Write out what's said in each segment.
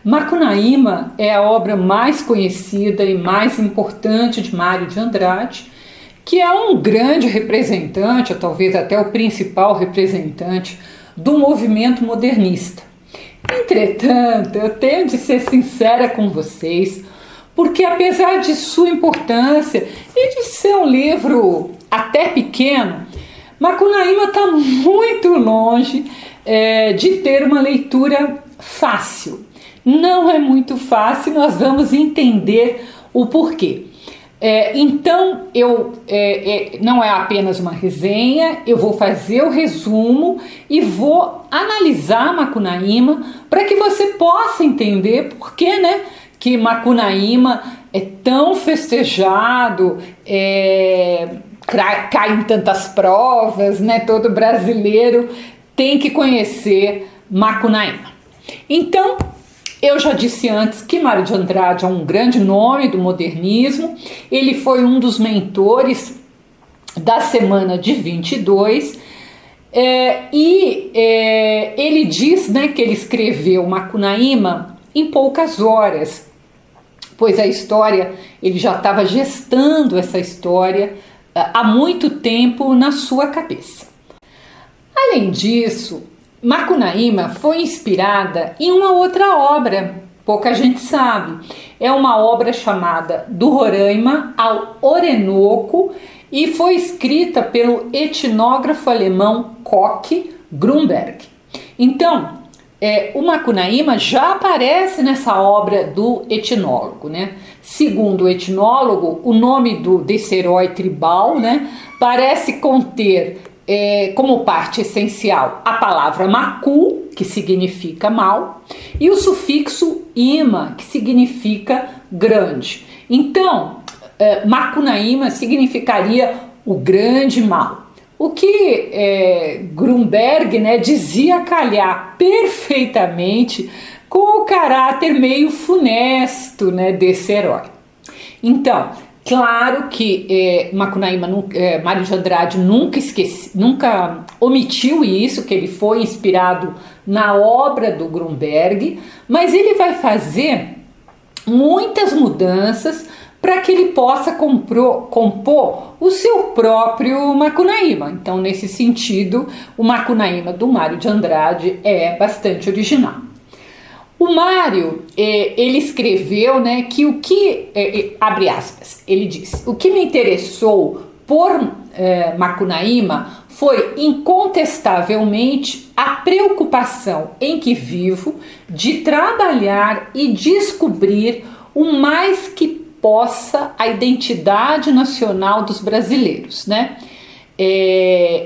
Macunaíma é a obra mais conhecida e mais importante de Mário de Andrade, que é um grande representante, ou talvez até o principal representante do movimento modernista. Entretanto, eu tenho de ser sincera com vocês, porque apesar de sua importância e de ser um livro até pequeno, Macunaíma está muito longe de ter uma leitura fácil. Não é muito fácil, nós vamos entender o porquê. Então, não é apenas uma resenha, eu vou fazer o resumo e vou analisar Macunaíma para que você possa entender por que, né, que Macunaíma é tão festejado, cai em tantas provas, né? Todo brasileiro tem que conhecer Macunaíma. Então, eu já disse antes que Mário de Andrade é um grande nome do modernismo, ele foi um dos mentores da Semana de 22, ele diz, né, que ele escreveu Macunaíma em poucas horas, pois a história, ele já estava gestando essa história há muito tempo na sua cabeça. Além disso, Macunaíma foi inspirada em uma outra obra, pouca gente sabe. É uma obra chamada Do Roraima ao Orinoco e foi escrita pelo etnógrafo alemão Koch Grünberg. Então, o Macunaíma já aparece nessa obra do etnólogo, né? Segundo o etnólogo, o nome desse herói tribal, né, parece conter como parte essencial a palavra macu, que significa mal, e o sufixo ima, que significa grande. Então, Macunaíma significaria o grande mal. O que Grünberg, né, dizia calhar perfeitamente com o caráter meio funesto, né, desse herói. Então, claro que Mário de Andrade nunca omitiu isso, que ele foi inspirado na obra do Grünberg, mas ele vai fazer muitas mudanças para que ele possa compor o seu próprio Macunaíma. Então, nesse sentido, o Macunaíma do Mário de Andrade é bastante original. O Mário, ele escreveu, né, que abre aspas, ele diz: o que me interessou por Macunaíma foi incontestavelmente a preocupação em que vivo de trabalhar e descobrir o mais que possa a identidade nacional dos brasileiros, né?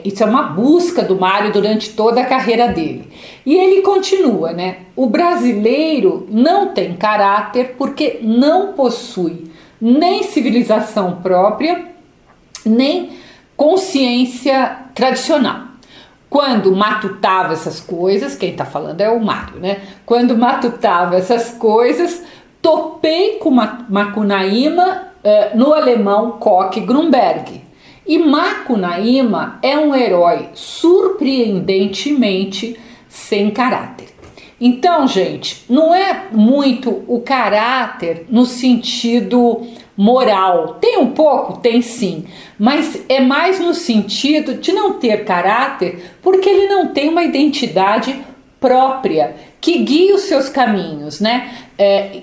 Isso é uma busca do Mário durante toda a carreira dele. E ele continua, né? O brasileiro não tem caráter porque não possui nem civilização própria, nem consciência tradicional. Quando matutava essas coisas, quem está falando é o Mário, né? Quando matutava essas coisas, topei com Macunaíma no alemão Koch Grünberg. E Macunaíma é um herói surpreendentemente sem caráter. Então, gente, não é muito o caráter no sentido moral. Tem um pouco? Tem sim. Mas é mais no sentido de não ter caráter porque ele não tem uma identidade própria que guie os seus caminhos, né?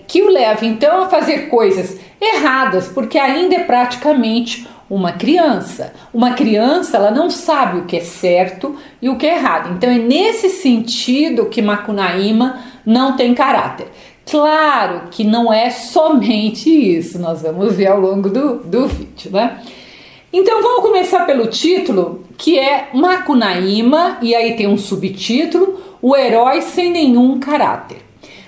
Que o leva então a fazer coisas erradas, porque ainda é praticamente uma criança. Uma criança, ela não sabe o que é certo e o que é errado. Então é nesse sentido que Macunaíma não tem caráter. Claro que não é somente isso, nós vamos ver ao longo do vídeo, né? Então vamos começar pelo título, que é Macunaíma, e aí tem um subtítulo, O Herói Sem Nenhum Caráter.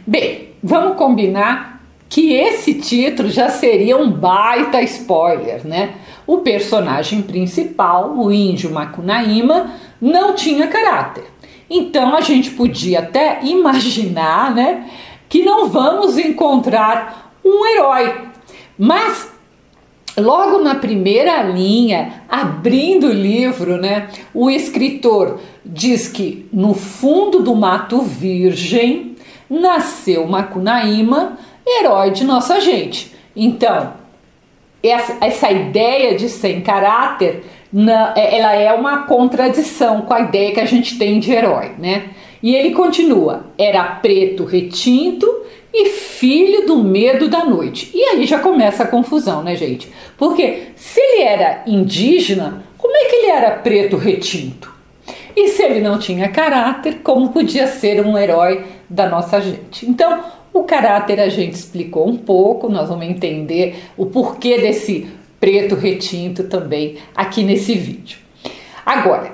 Bem, vamos combinar que esse título já seria um baita spoiler, né? O personagem principal, o índio Macunaíma, não tinha caráter. Então a gente podia até imaginar, né, que não vamos encontrar um herói. Mas logo na primeira linha, abrindo o livro, né, o escritor diz que no fundo do mato virgem nasceu Macunaíma, herói de nossa gente. Então, essa ideia de sem caráter, ela é uma contradição com a ideia que a gente tem de herói, né? E ele continua, era preto retinto e filho do medo da noite. E aí já começa a confusão, né, gente? Porque se ele era indígena, como é que ele era preto retinto? E se ele não tinha caráter, como podia ser um herói da nossa gente? Então, o caráter a gente explicou um pouco, nós vamos entender o porquê desse preto retinto também aqui nesse vídeo. Agora,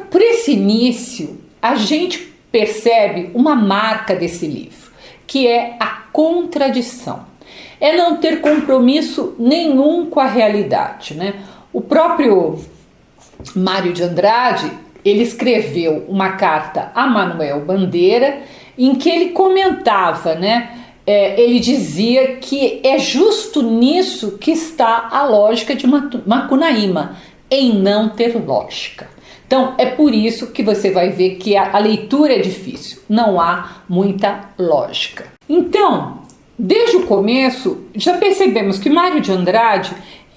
por esse início, a gente percebe uma marca desse livro, que é a contradição. É não ter compromisso nenhum com a realidade, né? O próprio Mário de Andrade, ele escreveu uma carta a Manuel Bandeira, em que ele comentava, né? Ele dizia que é justo nisso que está a lógica de Macunaíma, em não ter lógica. Então, é por isso que você vai ver que a leitura é difícil, não há muita lógica. Então, desde o começo, já percebemos que Mário de Andrade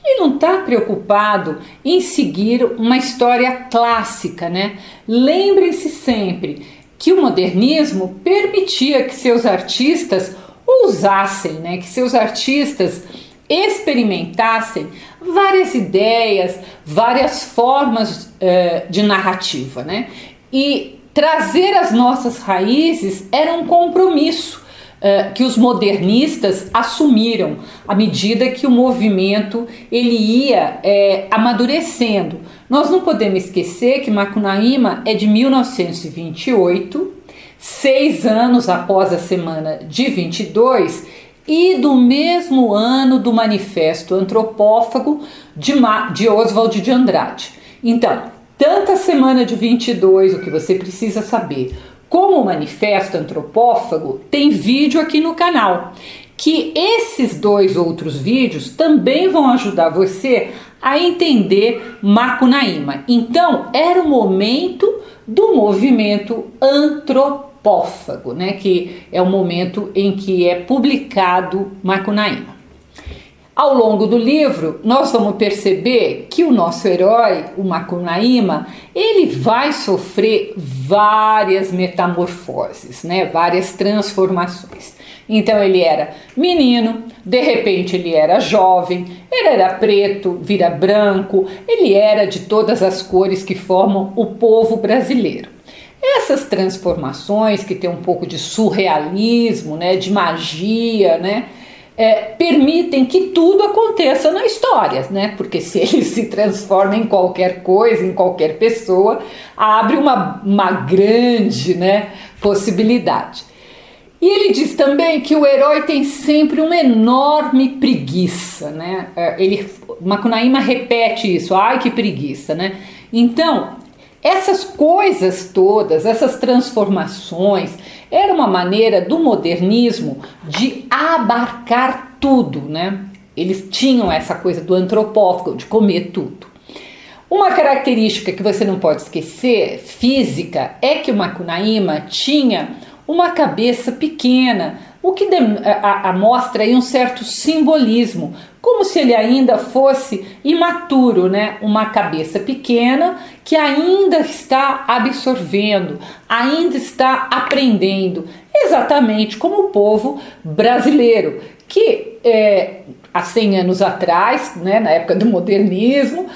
ele não está preocupado em seguir uma história clássica, né? Lembrem-se sempre que o modernismo permitia que seus artistas ousassem, né? Que seus artistas experimentassem várias ideias, várias formas de narrativa, né? E trazer as nossas raízes era um compromisso que os modernistas assumiram à medida que o movimento ele ia amadurecendo. Nós não podemos esquecer que Macunaíma é de 1928, 6 anos após a Semana de 22 e do mesmo ano do Manifesto Antropófago de Oswald de Andrade. Então, tanto a Semana de 22, o que você precisa saber, como o Manifesto Antropófago, tem vídeo aqui no canal, que esses 2 outros vídeos também vão ajudar você a entender Macunaíma. Então, era o momento do movimento antropófago, né, que é o momento em que é publicado Macunaíma. Ao longo do livro, nós vamos perceber que o nosso herói, o Macunaíma, ele vai sofrer várias metamorfoses, né? Várias transformações. Então ele era menino, de repente ele era jovem, ele era preto, vira branco, ele era de todas as cores que formam o povo brasileiro. Essas transformações, que tem um pouco de surrealismo, né? De magia, né? Permitem que tudo aconteça na história, né? Porque se ele se transforma em qualquer coisa, em qualquer pessoa, abre uma grande, né, possibilidade. E ele diz também que o herói tem sempre uma enorme preguiça, né? Macunaíma repete isso, ai que preguiça, né? Então, essas coisas todas, essas transformações, era uma maneira do modernismo de abarcar tudo, né? Eles tinham essa coisa do antropófago, de comer tudo. Uma característica que você não pode esquecer, física, é que o Macunaíma tinha uma cabeça pequena, o que mostra aí um certo simbolismo, como se ele ainda fosse imaturo, né? Uma cabeça pequena que ainda está absorvendo, ainda está aprendendo, exatamente como o povo brasileiro, que há 100 anos atrás, né, na época do modernismo,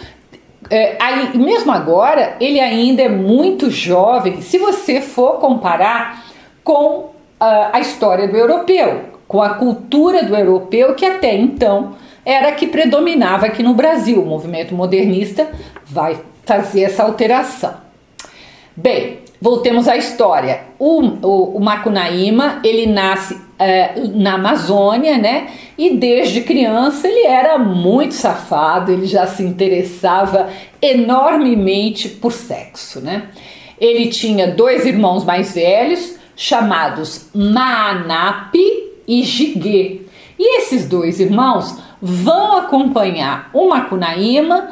mesmo agora, ele ainda é muito jovem, se você for comparar com a história do europeu, com a cultura do europeu, que até então era a que predominava aqui no Brasil. O movimento modernista vai fazer essa alteração. Bem, voltemos à história. O Macunaíma, ele nasce na Amazônia, né? E desde criança ele era muito safado, ele já se interessava enormemente por sexo, né? Ele tinha 2 irmãos mais velhos, chamados Maanapi e Jiguê. E esses 2 irmãos vão acompanhar o Macunaíma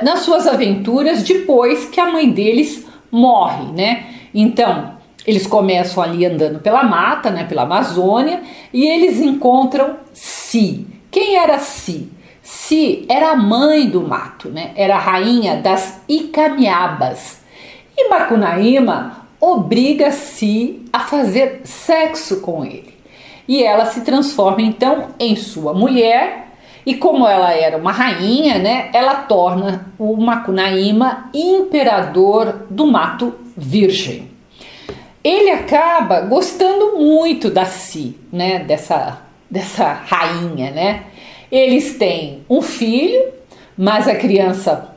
nas suas aventuras depois que a mãe deles morre, né? Então, Eles começam ali andando pela mata, né, pela Amazônia, e eles encontram Si. Quem era Si? Si era a mãe do mato, né? Era a rainha das Icamiabas. E Macunaíma obriga Si a fazer sexo com ele. E ela se transforma então em sua mulher. E como ela era uma rainha, né, ela torna o Macunaíma imperador do Mato Virgem. Ele acaba gostando muito da Si, né, dessa rainha, né? Eles têm um filho, mas a criança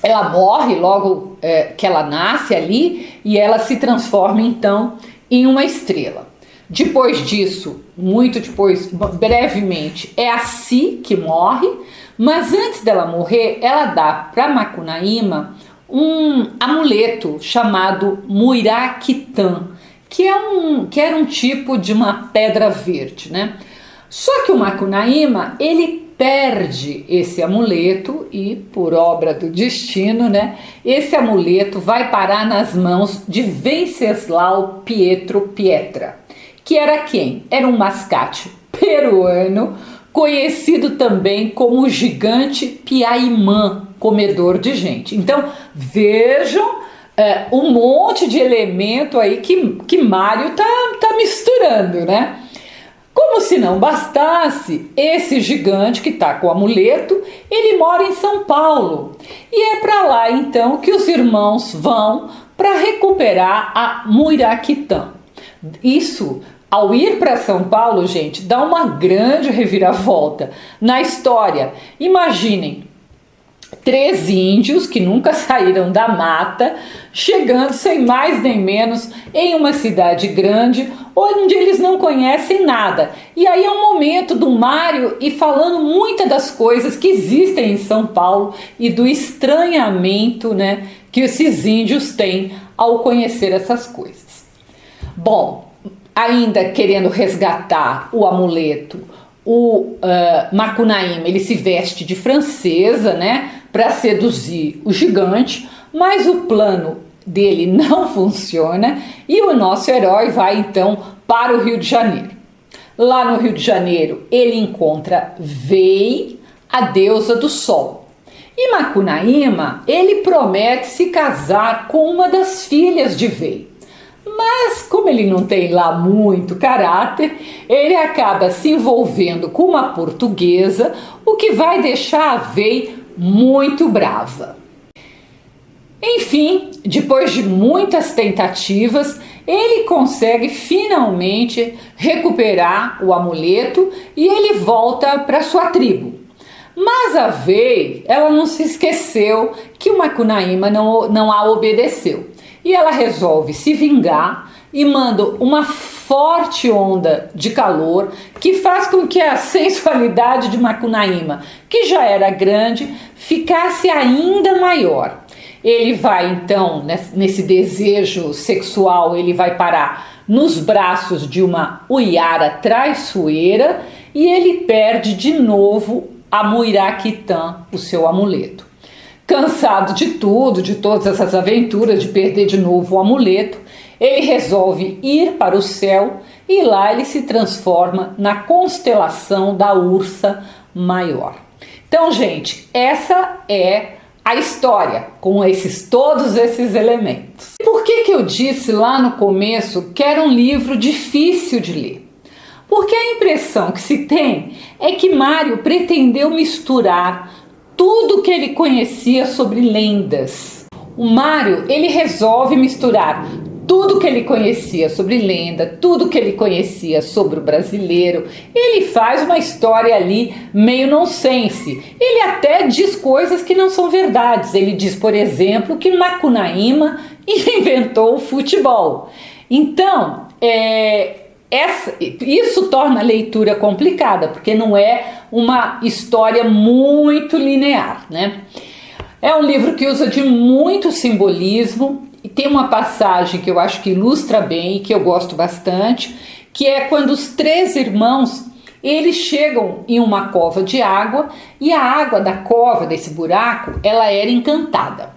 ela morre logo que ela nasce ali e ela se transforma então em uma estrela. Depois disso, muito depois, brevemente, é a Si que morre, mas antes dela morrer, ela dá para Macunaíma um amuleto chamado Muiraquitã, que era um tipo de uma pedra verde, né? Só que o Macunaíma, ele perde esse amuleto e, por obra do destino, né, esse amuleto vai parar nas mãos de Venceslau Pietro Pietra, que era quem? Era um mascate peruano, conhecido também como o gigante Piaimã, comedor de gente. Então, vejam um monte de elemento aí que Mário tá misturando, né? Como se não bastasse, esse gigante que está com o amuleto, ele mora em São Paulo. E é para lá então que os irmãos vão para recuperar a Muiraquitã. Isso, ao ir para São Paulo, gente, dá uma grande reviravolta na história. Imaginem, 3 índios que nunca saíram da mata, chegando sem mais nem menos em uma cidade grande, onde eles não conhecem nada. E aí é um momento do Mário ir falando muitas das coisas que existem em São Paulo e do estranhamento, né, que esses índios têm ao conhecer essas coisas. Bom, ainda querendo resgatar o amuleto, o Macunaíma, ele se veste de francesa, né, para seduzir o gigante, mas o plano dele não funciona e o nosso herói vai então para o Rio de Janeiro. Lá no Rio de Janeiro ele encontra Vei, a deusa do sol. E Macunaíma, ele promete se casar com uma das filhas de Vei. Mas como ele não tem lá muito caráter, ele acaba se envolvendo com uma portuguesa, o que vai deixar a Vei muito brava. Enfim, depois de muitas tentativas, ele consegue finalmente recuperar o amuleto e ele volta para sua tribo. Mas a Vei, ela não se esqueceu que o Macunaíma não a obedeceu. E ela resolve se vingar e manda uma forte onda de calor que faz com que a sensualidade de Macunaíma, que já era grande, ficasse ainda maior. Ele vai então, nesse desejo sexual, ele vai parar nos braços de uma uiara traiçoeira e ele perde de novo a Muiraquitã, o seu amuleto. Cansado de tudo, de todas essas aventuras, de perder de novo o amuleto, ele resolve ir para o céu e lá ele se transforma na constelação da Ursa Maior. Então, gente, essa é a história com todos esses elementos. Por que eu disse lá no começo que era um livro difícil de ler? Porque a impressão que se tem é que Mário pretendeu misturar tudo que ele conhecia sobre lendas. O Mário, ele resolve misturar tudo que ele conhecia sobre lenda, tudo que ele conhecia sobre o brasileiro. Ele faz uma história ali meio nonsense. Ele até diz coisas que não são verdades. Ele diz, por exemplo, que Macunaíma inventou o futebol. Então, isso torna a leitura complicada, porque não é uma história muito linear, né? É um livro que usa de muito simbolismo e tem uma passagem que eu acho que ilustra bem e que eu gosto bastante, que é quando os 3 irmãos eles chegam em uma cova de água e a água da cova, desse buraco, ela era encantada.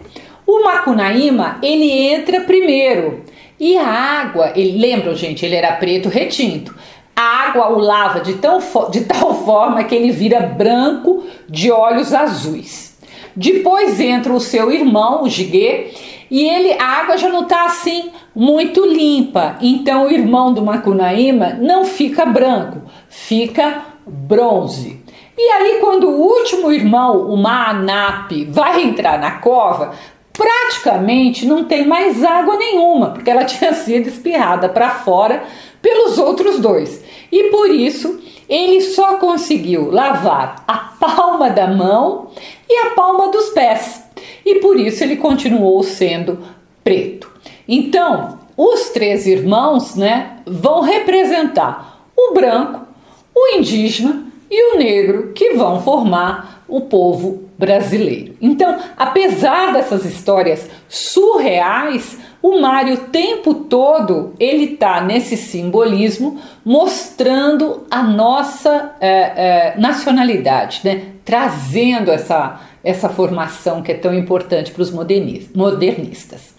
O Macunaíma, ele entra primeiro E a água, lembram, gente, ele era preto retinto. A água o lava de tal forma que ele vira branco de olhos azuis. Depois entra o seu irmão, o Jiguê, e a água já não está assim muito limpa. Então o irmão do Macunaíma não fica branco, fica bronze. E aí quando o último irmão, o Maanape, vai entrar na cova, praticamente não tem mais água nenhuma, porque ela tinha sido espirrada para fora pelos outros dois. E por isso ele só conseguiu lavar a palma da mão e a palma dos pés. E por isso ele continuou sendo preto. Então, os três irmãos, né, vão representar o branco, o indígena e o negro, que vão formar o povo brasileiro. Então, apesar dessas histórias surreais, o Mário o tempo todo ele está nesse simbolismo mostrando a nossa nacionalidade, né? Trazendo essa formação que é tão importante para os modernistas.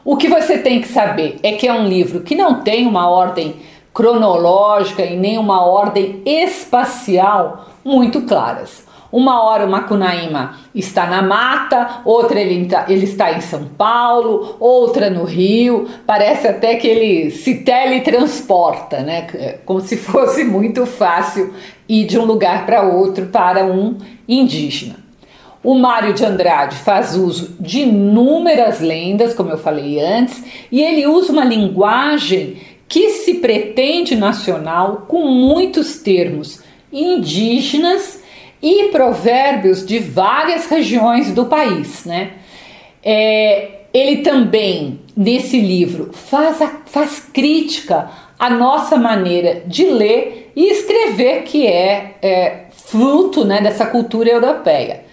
O que você tem que saber é que é um livro que não tem uma ordem cronológica e nem uma ordem espacial muito claras. Uma hora o Macunaíma está na mata, outra ele está em São Paulo, outra no Rio. Parece até que ele se teletransporta, né? Como se fosse muito fácil ir de um lugar para outro para um indígena. O Mário de Andrade faz uso de inúmeras lendas, como eu falei antes, e ele usa uma linguagem que se pretende nacional com muitos termos indígenas e provérbios de várias regiões do país, né? Ele também, nesse livro, faz crítica à nossa maneira de ler e escrever, que é fruto, né, dessa cultura europeia.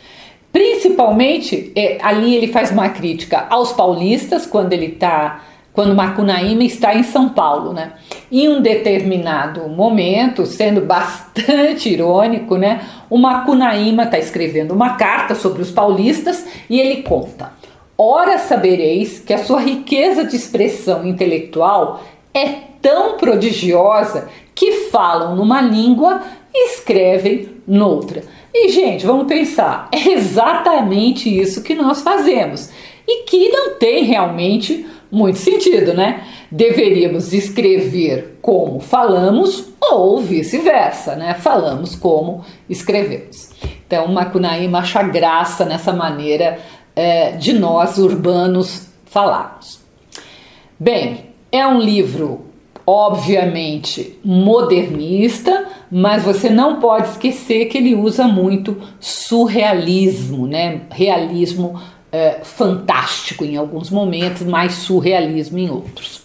Principalmente, ali ele faz uma crítica aos paulistas, quando Macunaíma está em São Paulo, né? Em um determinado momento, sendo bastante irônico, né? O Macunaíma está escrevendo uma carta sobre os paulistas e ele conta: ora sabereis que a sua riqueza de expressão intelectual é tão prodigiosa que falam numa língua e escrevem noutra. E, gente, vamos pensar, é exatamente isso que nós fazemos e que não tem realmente muito sentido, né? Deveríamos escrever como falamos ou vice-versa, né? Falamos como escrevemos. Então, o Macunaíma acha graça nessa maneira de nós urbanos falarmos. Bem, é um livro obviamente modernista, mas você não pode esquecer que ele usa muito surrealismo, né? Realismo fantástico em alguns momentos, mais surrealismo em outros.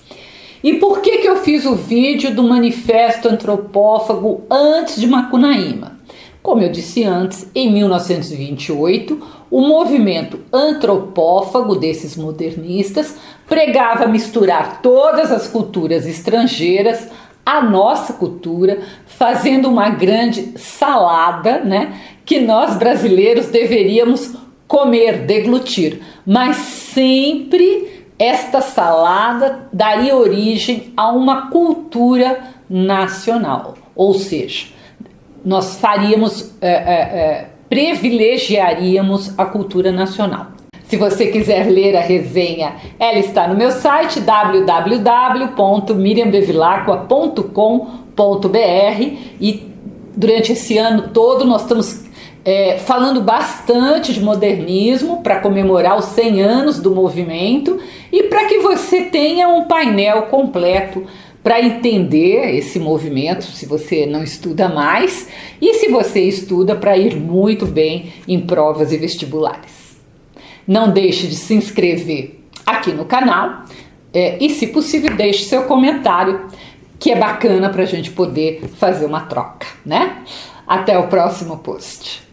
E por que eu fiz o vídeo do Manifesto Antropófago antes de Macunaíma? Como eu disse antes, em 1928, o movimento antropófago desses modernistas pregava misturar todas as culturas estrangeiras à nossa cultura, fazendo uma grande salada, né, que nós brasileiros deveríamos comer, deglutir, mas sempre esta salada daria origem a uma cultura nacional, ou seja, nós privilegiaríamos a cultura nacional. Se você quiser ler a resenha, ela está no meu site www.miriambevilacqua.com.br e durante esse ano todo nós estamos falando bastante de modernismo para comemorar os 100 anos do movimento e para que você tenha um painel completo para entender esse movimento, se você não estuda mais, e se você estuda, para ir muito bem em provas e vestibulares. Não deixe de se inscrever aqui no canal e, se possível, deixe seu comentário, que é bacana para a gente poder fazer uma troca, né? Até o próximo post.